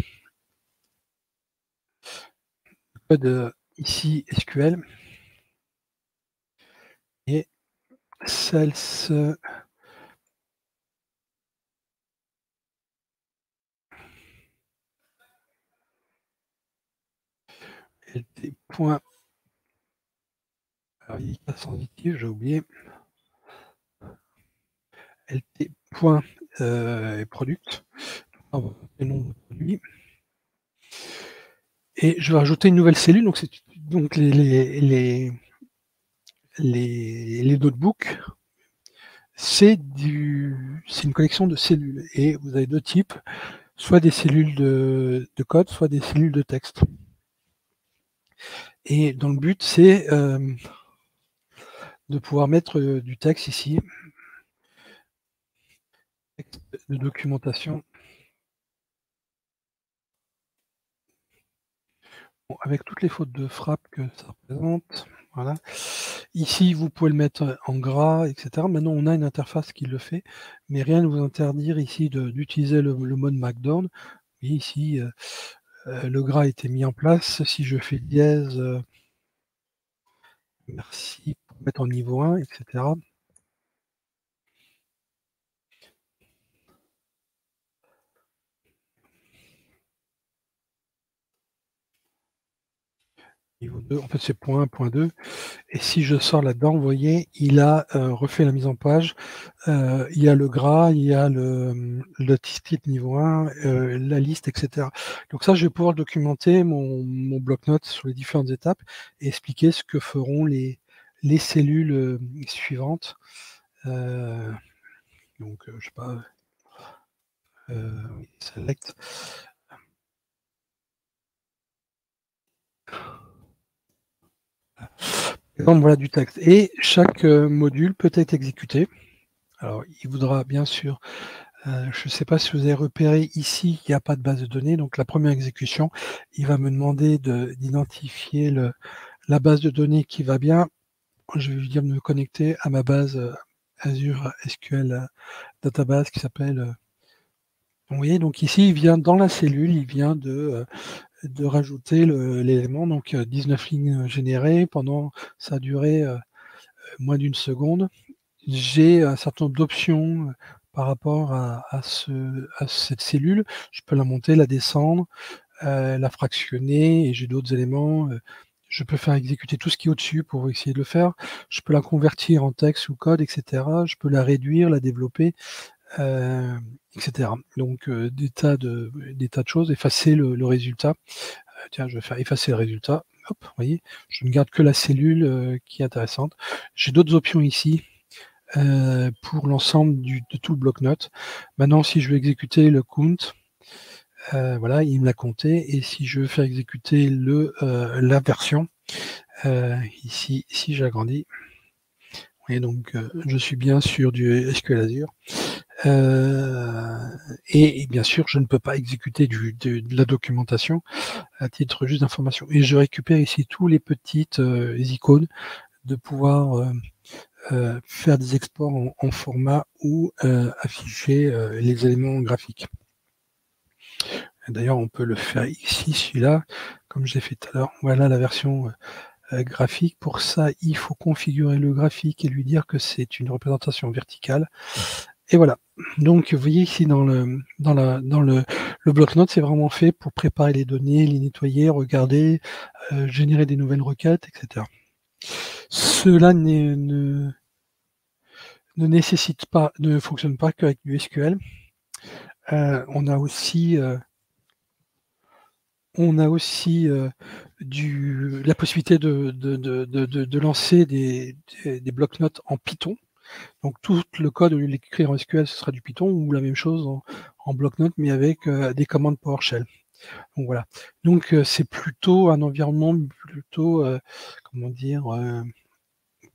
Code ici SQL. Et sales lt. Alors, il est sensitif, j'ai oublié. lt. Product. Le nom de produit. Et je vais rajouter une nouvelle cellule. Donc, c'est donc les notebooks. C'est une collection de cellules. Et vous avez deux types, soit des cellules de code, soit des cellules de texte. Et dans le but, c'est de pouvoir mettre du texte ici, texte de documentation. Bon, avec toutes les fautes de frappe que ça représente. Voilà. Ici, vous pouvez le mettre en gras, etc. Maintenant, on a une interface qui le fait, mais rien ne vous interdire ici d'utiliser le mode Markdown. Et ici, le gras a été mis en place. Si je fais dièse, merci pour mettre en niveau 1, etc. Niveau 2, en fait c'est point 1, point 2. Et si je sors là-dedans, vous voyez, il a refait la mise en page. Il y a le gras, il y a le titre niveau 1, la liste, etc. Donc ça, je vais pouvoir documenter mon bloc-notes sur les différentes étapes et expliquer ce que feront les cellules suivantes. Donc, je sais pas, select. Exemple, voilà du texte. Et chaque module peut être exécuté. Alors, il voudra bien sûr, je ne sais pas si vous avez repéré ici, il n'y a pas de base de données. Donc, la première exécution, il va me demander d'identifier la base de données qui va bien. Je vais lui dire de me connecter à ma base Azure SQL Database qui s'appelle. Vous voyez, donc ici, il vient dans la cellule, il vient de rajouter l'élément, donc 19 lignes générées pendant, ça a duré moins d'une seconde. J'ai un certain nombre d'options par rapport à cette cellule. Je peux la monter, la descendre, la fractionner, et j'ai d'autres éléments. Je peux faire exécuter tout ce qui est au-dessus pour essayer de le faire. Je peux la convertir en texte ou code, etc. Je peux la réduire, la développer, etc. Donc des tas de choses. Effacer le résultat. Tiens, je vais faire effacer le résultat. Hop, vous voyez, je ne garde que la cellule qui est intéressante. J'ai d'autres options ici pour l'ensemble de tout le bloc-notes. Maintenant, si je veux exécuter le count, voilà, il me l'a compté. Et si je veux faire exécuter la version, ici, si j'agrandis, et donc je suis bien sur du SQL Azure. Et bien sûr, je ne peux pas exécuter de la documentation à titre juste d'information. Et je récupère ici tous les petites icônes de pouvoir faire des exports en format ou afficher les éléments graphiques. D'ailleurs, on peut le faire ici, celui-là, comme j'ai fait tout à l'heure. Voilà la version graphique. Pour ça, il faut configurer le graphique et lui dire que c'est une représentation verticale. Et voilà. Donc, vous voyez ici dans le bloc-notes, c'est vraiment fait pour préparer les données, les nettoyer, regarder, générer des nouvelles requêtes, etc. Cela ne nécessite pas, ne fonctionne pas qu'avec du SQL. On a aussi la possibilité de lancer des blocs-notes en Python. Donc tout le code, au lieu de l'écrire en SQL, ce sera du Python, ou la même chose en bloc-notes, mais avec des commandes PowerShell. Donc voilà. Donc c'est plutôt un environnement plutôt, comment dire,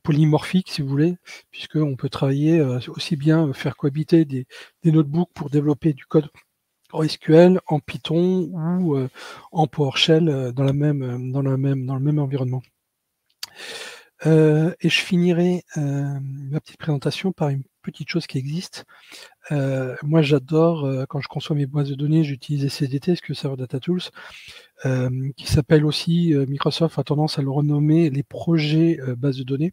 polymorphique, si vous voulez, puisqu'on peut travailler aussi bien faire cohabiter des notebooks pour développer du code en SQL, en Python ou en PowerShell dans le même environnement. Et je finirai ma petite présentation par une petite chose qui existe. Moi, j'adore, quand je conçois mes bases de données, j'utilise SDT, SQL Server Data Tools, qui s'appelle aussi, Microsoft a tendance à le renommer les projets bases de données.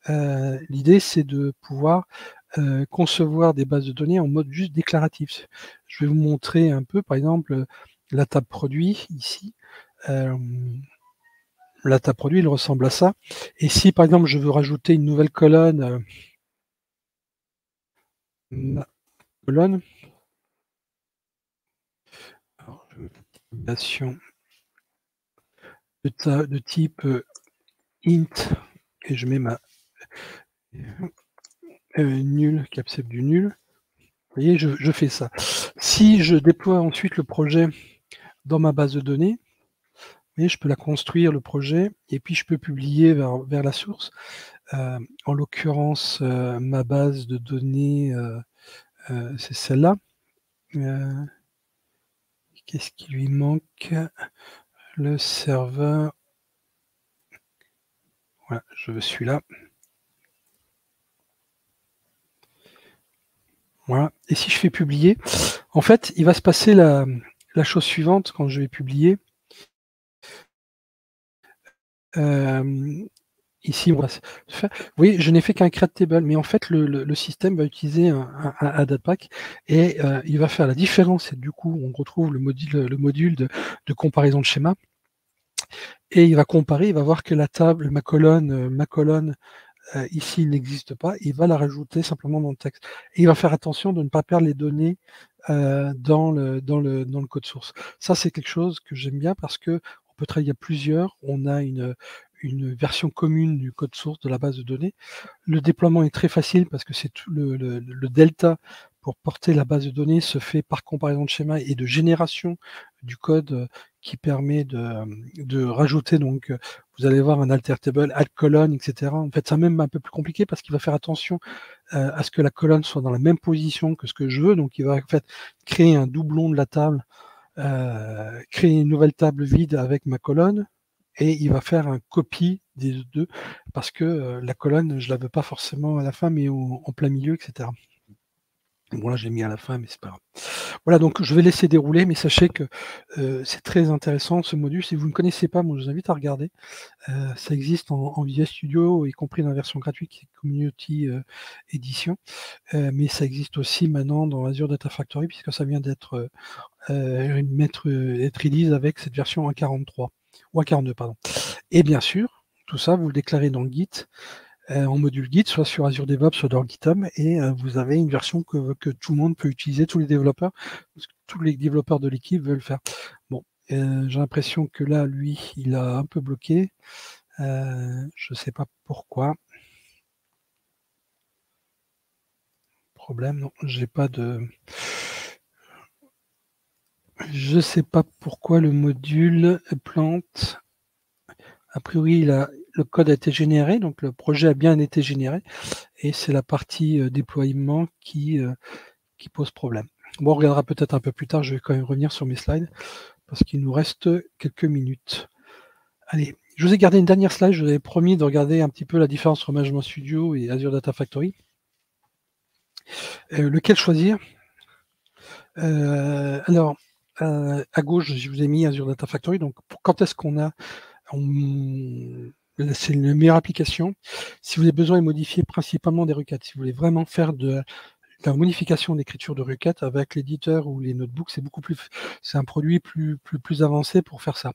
L'idée, c'est de pouvoir concevoir des bases de données en mode juste déclaratif. Je vais vous montrer un peu, par exemple, la table produit, ici. La table produit, il ressemble à ça. Et si, par exemple, je veux rajouter une nouvelle colonne, alors, de type int, et je mets ma nul qui accepte du nul. Vous voyez, je fais ça. Si je déploie ensuite le projet dans ma base de données, vous voyez, je peux la construire, le projet, et puis je peux publier vers la source. En l'occurrence, ma base de données, c'est celle-là. Qu'est-ce qui lui manque? Le serveur. Voilà, je veux celui-là. Voilà. Et si je fais publier, en fait, il va se passer la chose suivante quand je vais publier. Ici, on va faire. Oui, je n'ai fait qu'un create table, mais en fait, le système va utiliser un datapack et il va faire la différence. Et du coup, on retrouve le module de comparaison de schéma. Et il va comparer, il va voir que la table, ma colonne ici n'existe pas, il va la rajouter simplement dans le texte. Et il va faire attention de ne pas perdre les données dans le code source. Ça, c'est quelque chose que j'aime bien parce que on peut travailler à plusieurs, on a une version commune du code source de la base de données. Le déploiement est très facile parce que c'est tout le delta pour porter la base de données se fait par comparaison de schéma et de génération du code qui permet de rajouter, donc vous allez voir un alter table, add colonne, etc. En fait, c'est même un peu plus compliqué parce qu'il va faire attention à ce que la colonne soit dans la même position que ce que je veux. Donc, il va en fait créer un doublon de la table, créer une nouvelle table vide avec ma colonne, et il va faire un copie des deux parce que la colonne, je la veux pas forcément à la fin, mais en plein milieu, etc. Bon, là, j'ai mis à la fin, mais c'est pas grave. Voilà, donc je vais laisser dérouler, mais sachez que c'est très intéressant ce module. Si vous ne connaissez pas, moi je vous invite à regarder. Ça existe en Visual Studio, y compris dans la version gratuite qui est Community Edition, mais ça existe aussi maintenant dans Azure Data Factory, puisque ça vient d'être release avec cette version 1.43, ou 1.42, pardon. Et bien sûr, tout ça, vous le déclarez dans le Git, en module Git, soit sur Azure DevOps, soit dans GitHub, et vous avez une version que tout le monde peut utiliser, tous les développeurs, parce que tous les développeurs de l'équipe veulent faire. Bon, j'ai l'impression que là, lui, il a un peu bloqué. Je ne sais pas pourquoi. Problème, non, j'ai pas de... Je ne sais pas pourquoi le module plante. A priori, le code a été généré, donc le projet a bien été généré, et c'est la partie déploiement qui pose problème. Bon, on regardera peut-être un peu plus tard, je vais quand même revenir sur mes slides, parce qu'il nous reste quelques minutes. Allez, Je vous ai gardé une dernière slide, je vous avais promis de regarder un petit peu la différence entre Management Studio et Azure Data Factory. Lequel choisir? Alors, à gauche, je vous ai mis Azure Data Factory. Donc, quand est-ce qu'on a... c'est une meilleure application. Si vous avez besoin de modifier principalement des requêtes, si vous voulez vraiment faire de la modification d'écriture de requêtes avec l'éditeur ou les notebooks, c'est un produit plus avancé pour faire ça.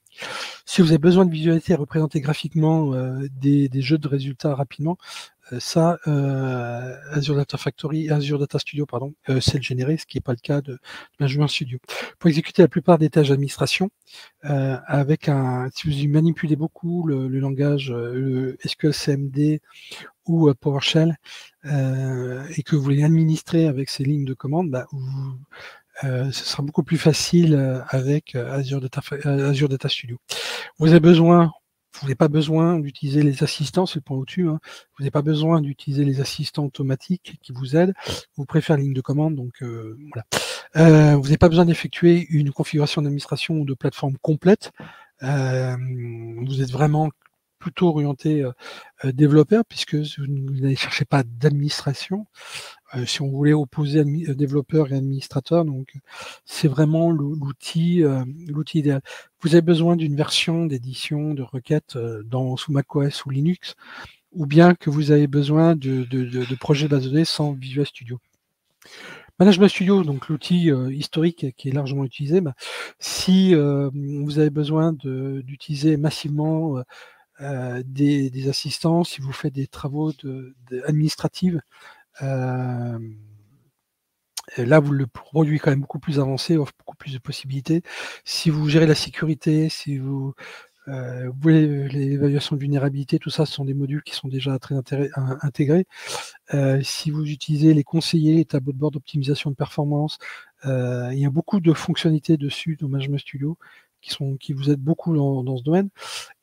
Si vous avez besoin de visualiser et représenter graphiquement des jeux de résultats rapidement, Azure Data Factory, Azure Data Studio, c'est le généré, ce qui n'est pas le cas de Management Studio. Pour exécuter la plupart des tâches d'administration, si vous manipulez beaucoup le langage le SQL CMD ou PowerShell et que vous voulez administrer avec ces lignes de commande, ce sera beaucoup plus facile avec Azure Data Studio. Vous n'avez pas besoin d'utiliser les assistants, c'est le point au-dessus, hein. Vous n'avez pas besoin d'utiliser les assistants automatiques qui vous aident. Vous préférez la ligne de commande, donc voilà. Vous n'avez pas besoin d'effectuer une configuration d'administration ou de plateforme complète. Vous êtes vraiment plutôt orienté développeur, puisque vous n'allez chercher pas d'administration. Si on voulait opposer développeur et administrateur, donc c'est vraiment l'outil idéal. Vous avez besoin d'une version d'édition de requête sous macOS ou Linux, ou bien que vous avez besoin de projets de base de données sans Visual Studio. Management Studio, donc l'outil historique qui est largement utilisé, si vous avez besoin d'utiliser massivement des assistants, si vous faites des travaux administratifs, là, le produit est quand même beaucoup plus avancé, offre beaucoup plus de possibilités. Si vous gérez la sécurité, si vous voulez l'évaluation de vulnérabilité, tout ça, ce sont des modules qui sont déjà très intégrés. Si vous utilisez les conseillers, les tableaux de bord d'optimisation de performance, il y a beaucoup de fonctionnalités dessus dans Management Studio qui vous aident beaucoup dans ce domaine.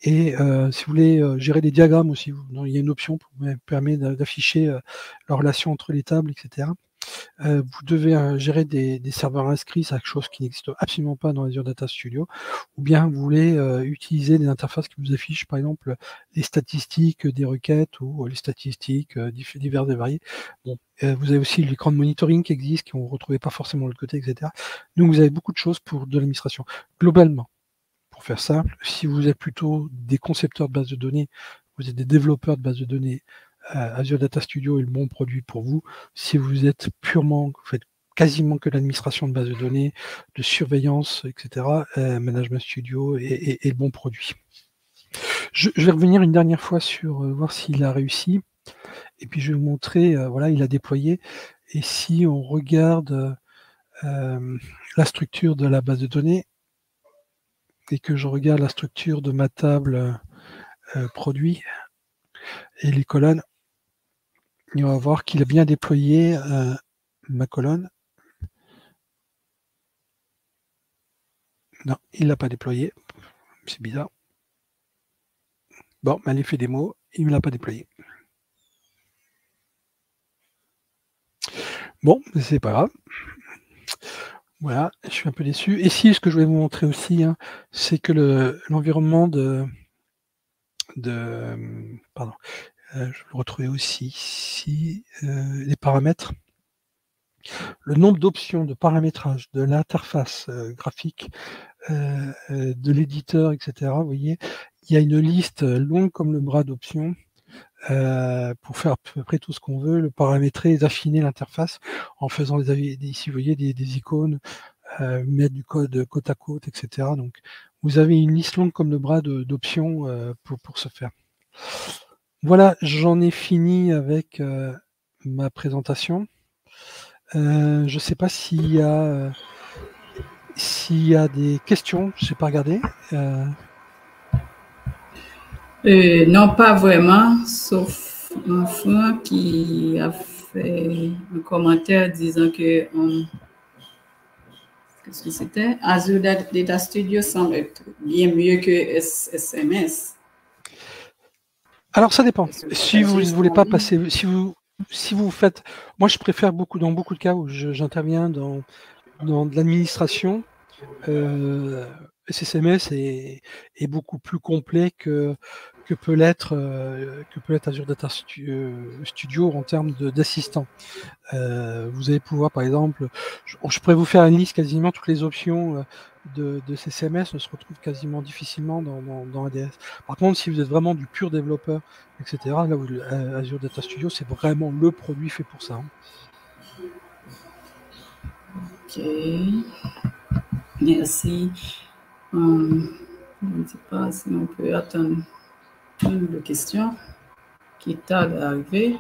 Et si vous voulez gérer des diagrammes aussi, il y a une option qui permet d'afficher la relation entre les tables, etc. Vous devez gérer des serveurs inscrits, c'est quelque chose qui n'existe absolument pas dans Azure Data Studio, ou bien vous voulez utiliser des interfaces qui vous affichent par exemple les statistiques des requêtes ou les statistiques diverses et variées. Bon, vous avez aussi l'écran de monitoring qui existe, qu'on ne retrouvait pas forcément de l'autre côté, etc. Donc vous avez beaucoup de choses pour de l'administration. Globalement, pour faire simple, si vous êtes plutôt des concepteurs de bases de données, vous êtes des développeurs de bases de données, Azure Data Studio est le bon produit pour vous. Si vous êtes vous faites quasiment que l'administration de bases de données, de surveillance, etc., Management Studio est le bon produit. Je vais revenir une dernière fois sur voir s'il a réussi. Et puis je vais vous montrer, voilà, il a déployé. Et si on regarde la structure de la base de données, et que je regarde la structure de ma table produit et les colonnes, et on va voir qu'il a bien déployé ma colonne. Non, il ne l'a pas déployé. C'est bizarre. Bon, elle fait démo, il ne me l'a pas déployé. Bon, c'est pas grave. Voilà, je suis un peu déçu. Et si, ce que je voulais vous montrer aussi, hein, c'est que l'environnement pardon, je vais le retrouver aussi ici, les paramètres. Le nombre d'options de paramétrage de l'interface graphique, de l'éditeur, etc. Vous voyez, il y a une liste longue comme le bras d'options pour faire à peu près tout ce qu'on veut, le paramétrer, affiner l'interface en faisant ici vous voyez des icônes, mettre du code côte à côte, etc. Donc vous avez une liste longue comme le bras d'options pour ce faire. Voilà, j'en ai fini avec ma présentation. Je ne sais pas s'il y a des questions, je n'ai pas regardé. Non, pas vraiment, sauf un frère qui a fait un commentaire disant que qu'est-ce que c'était? Azure Data Studio semble être bien mieux que SMS. Alors ça dépend. Si vous ne voulez pas passer, si vous faites, moi je préfère dans beaucoup de cas où j'interviens dans de l'administration, SSMS est beaucoup plus complet que peut l'être Azure Data Studio en termes d'assistants. Vous allez pouvoir, par exemple, je pourrais vous faire une liste quasiment toutes les options de CCMS se retrouvent quasiment difficilement dans ADS. Par contre, si vous êtes vraiment du pur développeur, etc., là où Azure Data Studio, c'est vraiment le produit fait pour ça. Ok. Merci. Je ne sais pas si on peut attendre une de questions qui tarde à arriver.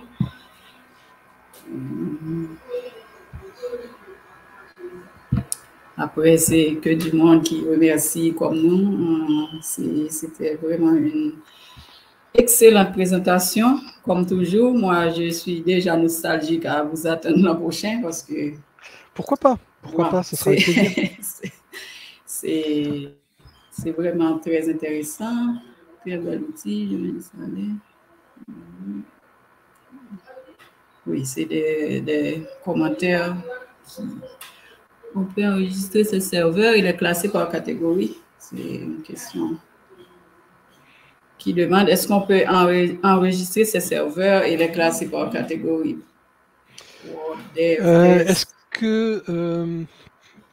Après, c'est que du monde qui remercie comme nous. C'était vraiment une excellente présentation. Comme toujours, moi, je suis déjà nostalgique à vous attendre l'an prochain parce que... Pourquoi pas? Pourquoi pas? Ce sera avec plaisir. C'est vraiment très intéressant. Très bel outil. Oui, c'est des commentaires qui... On peut enregistrer ce serveur, il est classé par catégorie. C'est une question qui demande est-ce qu'on peut enregistrer ce serveur et les classer par catégorie. Est-ce que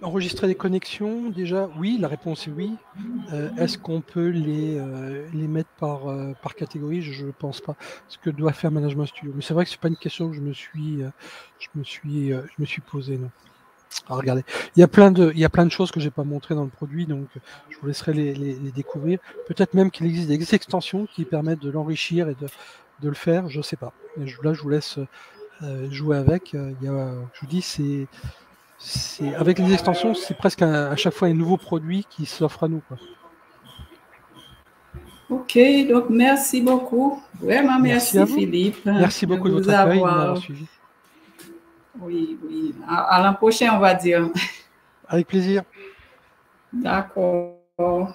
enregistrer des connexions, déjà, oui, la réponse est oui. Est-ce qu'on peut les mettre par catégorie? Je ne pense pas. Ce que doit faire Management Studio. Mais c'est vrai que c'est pas une question que je me suis posée, non. Alors, regardez, il y a plein de choses que j'ai pas montrées dans le produit, donc je vous laisserai les découvrir. Peut-être même qu'il existe des extensions qui permettent de l'enrichir et de le faire, je sais pas. Là, je vous laisse jouer avec. Je vous dis, avec les extensions, c'est presque à chaque fois un nouveau produit qui s'offre à nous, quoi. Ok, donc merci beaucoup. Vraiment merci Philippe. Merci beaucoup de votre accueil, de m'avoir suivi. Oui, oui. À l'an prochain, on va dire. Avec plaisir. D'accord.